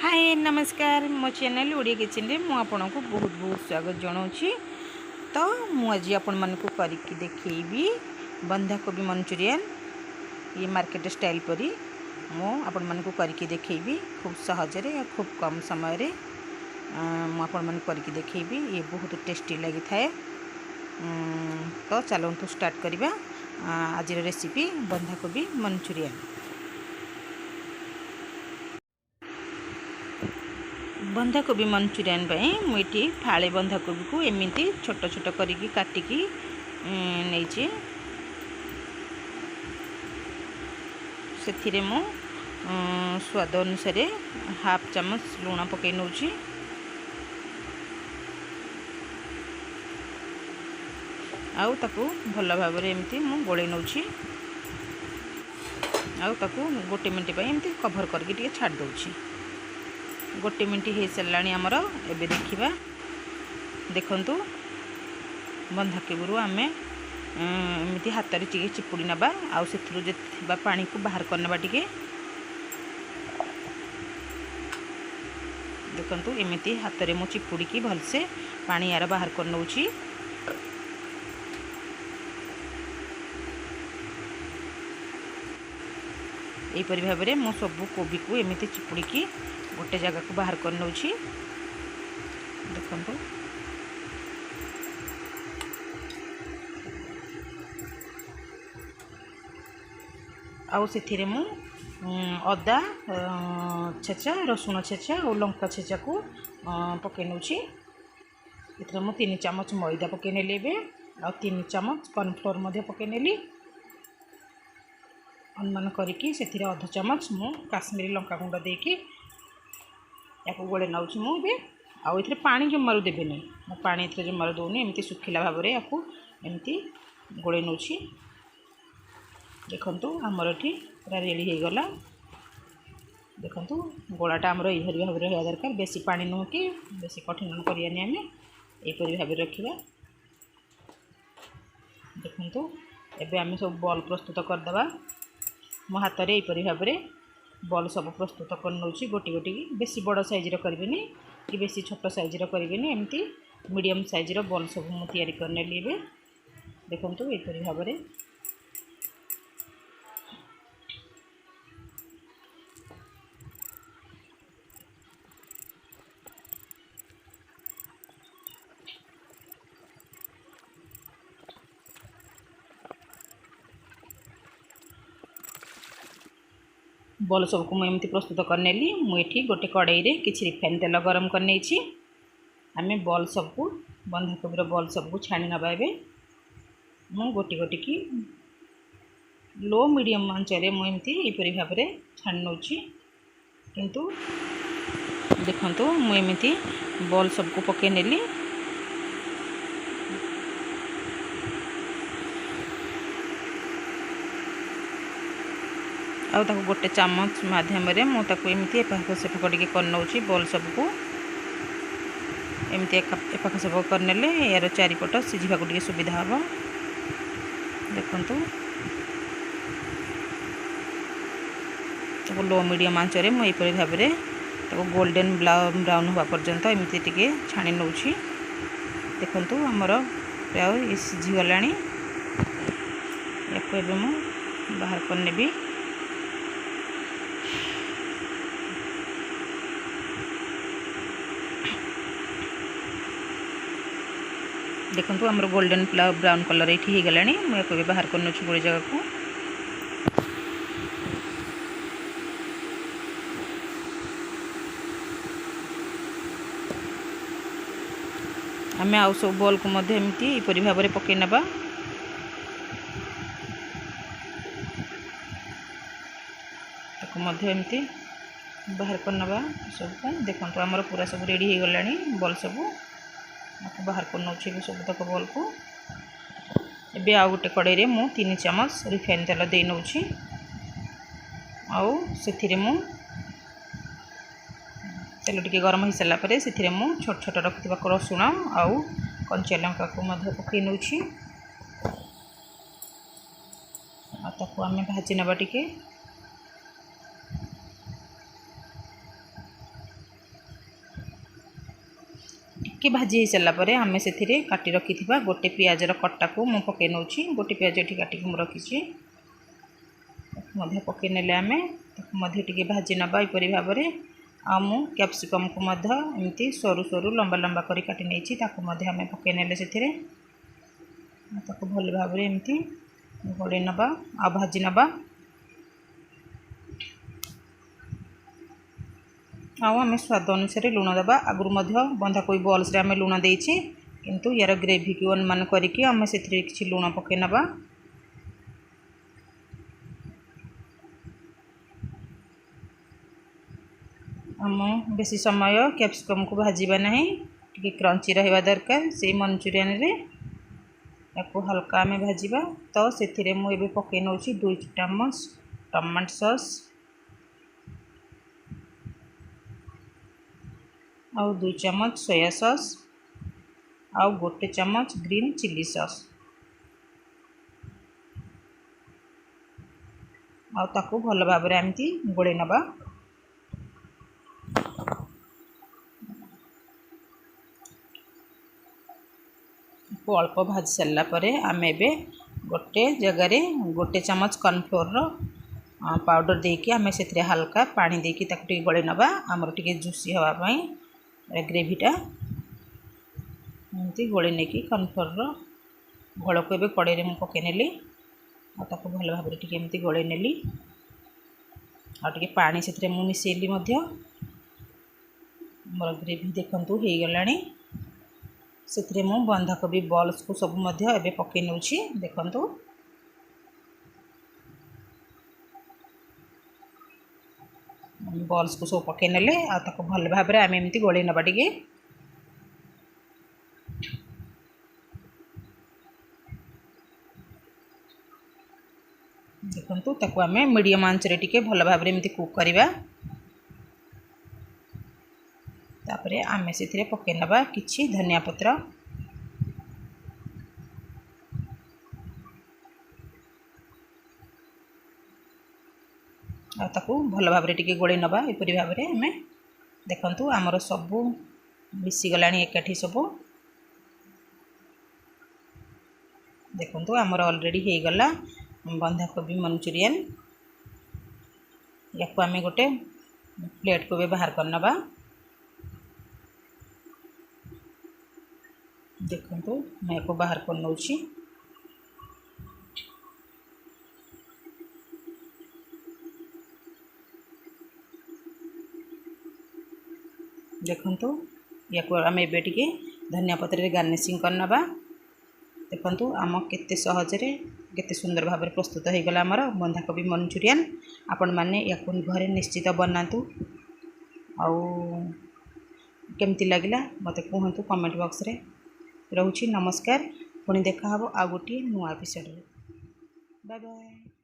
हाय नमस्कार मो channel Odia kitchen रे मु आपन को बहुत बहुत स्वागत जनाऊँगी। तो मु आज आपण मन को करके देखी बंधा कोबी मंचूरियन ये मार्केट स्टाइल परी मु आपण मन को करके देखी खूब सहज रे खूब कम समय रे मु आपण मन करके देखी ये बहुत टेस्टी लगी थाए। तो चलतु स्टार्ट करवा आज रेसिपी बंधा कोबी मंचूरियन। बंधाकोबी मंचूरियन मुझे फाड़े बंधाकोबी को एमती छोट छोट करिकी काटिकी नहीं से मु स्वाद अनुसार हाफ चामच लुण पकई नौ आउ ताकू भल भाव एमती मु गोले नौ आउ ताकू गोटे मिनट एमती कभर करके छाड़ दूची। गोटे मिनट हो सारा आमर एबे देखा देखु बंधाकोबी आम एमती हाथ में टे चिपुड़ी नवा आउ से पानी को बाहर करने टे देखु एमती हाथ में मु चिपुड़ी की भलसे पानी यार बाहर कर नौची। यहीपरी भाव में मु सब कोबी को एमती चिपुड़ी की गोटे जगह को बाहर कर नौची। देखो आउ से मु अदा छेचा रसुण छेचा और लंका छेचा को पकई नौची। इधर मु 3 चामच मैदा पकई नेली आ 3 चामच कॉर्नफ्लोर पकई नेली अनुमान करके से अध चामच मु काश्मीरी लंका गुंड देकी या गोले नौची मुझे आउ ये पानी जमारू देवेनि मो पानी ए जमारू दौनी एमती सुखिला भाव में या एमती गोले नौची। देखु आमर ये पूरा रेडी हो गला। देखु गोलाटा आमर यही भाव में रहा दरकार बेसी पानी नुह कि बेसी कठिन करानी आम यहीपरी भाव में रखा। देखु एबे आम सब बॉल प्रस्तुत करदे मो हाथ में यहीपरी भाव में बॉल सब प्रस्तुत कर नौची गोटी गोटी की बेसी बड़ साइज करें कि बेसी छोट साइज करें एमती मीडियम साइज बॉल सब मुझे तैयारी करने लिए देखु यहीपरी भाव में बॉल सब को मुझे प्रस्तुत करने मुझे गोटे कड़ाई रे किसी रिफाइन तेल गरम करने आम बॉल सब को बंधाकोबी बॉल सब को छाणी नवा मु गोटी गोटी की लो मीडियम आंचरे मुझे यहीपरी भाव में छाणी नौ किंतु देखु मुझे बॉल सब को पकई नेली आउ ताको गोटे चामच माध्यम मुझे एमती एपाख सेपाख टे कर नौची बॉल सबको एमती एपाख सेपाख करने यार चारिपट सीझा टे सुविधा हम। देखु लो मीडियम आंचरे मुझे भाव में गोल्डन ब्राउन हवा पर्यंत एमती टे छाणी नौ। देखु आमर प्राय ये सीझीगला या बाहर करने भी देखु आमर गोल्डन ब्राउन कलर ये हो गला मुझे बाहर कर नौ गोटे जगह को। आम आउ सब बॉल को एमती यहीपरी भाव में पकई नवा एमती बाहर कर नवा सबको। देखो आमर पूरा सब रेडी हो गला बॉल सब बाहर कर नौ सब तक बॉल को। एबे आउ गोटे कड़ाई रे मु 3 चामच रिफाइन तेल दे नौ आउ से मु तेल टिके गरम हो सारा पर से मु छोट छोट रखिथिबा रसुण आउ कंचा लंका को पकई नौ ताकू आम भाजी नवा टिके टिके भाजी हो सारा पर आम से काटी रखी गोटे पियाजर कटा को मुझे पकई नौ गोटे पियाज ये काटिक मुझे रखी पकई ने आम टे भाजी नवा यपरी भाव में आमु कैप्सिकम को एमती सरू सरू लंबा लंबा कर काटी नहीं आम पकई ने से भल भाव में एमती गोड़े नवा आ भाजी नवा आम स्वाद अनुसार लुण दबा आगु बंधाकोबी बॉल्स रे आम लुण देछि किंतु यार ग्रेवी की अनुमान करके आम से किसी लुण पकई नवा आम बेसी समय कैप्सिकम को भाजवा नहीं टी क्रंची रहा दरकार से मंचूरियन रे या हल्का आम भाजवा तो से मुझे पकई नौ 2 चम्मच टमाटो सॉस आउ 2 चम्मच सोया सॉस आउ गोटे चम्मच ग्रीन चिली सॉस आउ ताकू भल भाव में एमती गोड़े नवा अल्प भाजी सारा पर आम ए गोटे जगार गोटे चम्मच कॉर्नफ्लोर पाउडर देकी आम से हल्का पानी देकी ताकू गले नवा आमर टे जूसी हाँपाई ग्रेवीटा एमती गोले नहीं कॉर्नफ्लोर घोल को ए कड़े में पकई नेली आताको भल भाव में टी एमती गोले नेली आगे पानी से मिसेली मोर ग्रेवी देखु हो गला से मु बंधाकोबी बॉल्स को सब पकई नौ देखु बॉल्स को सब पकई ने भल भाव में आम एमती गोले नवा टे देखु ताकू आम मीडियम आंच रे टिके भल भाव में एमती कुक करवा तापरे आम से पकई नवा किछि धनिया पत्र ताकू भल भाव में टिके गोले नवा एपरी भाव में आम देखु आमर सबू मिसीगला एकाठी सब देखु आमर ऑलरेडी हो गला बंधाकोबी मंचूरियन या आम गोटे प्लेट को भी बाहर करनवा देखु मैं को बाहर कर नौ देखु या आम ए धनिया पत्र गार्निशिंग करनवा देखु आम केते सहजरे केते सुंदर भाव में प्रस्तुत हो गला आमर बंधाकोबी मंचूरियन आपण मैंने या घरे निश्चित बनातु आउ केमती लगिला मते कहतु कमेंट बॉक्स रे रोची नमस्कार पुणी देखा आ गोटे नुआ एपिसोड बाय बाय।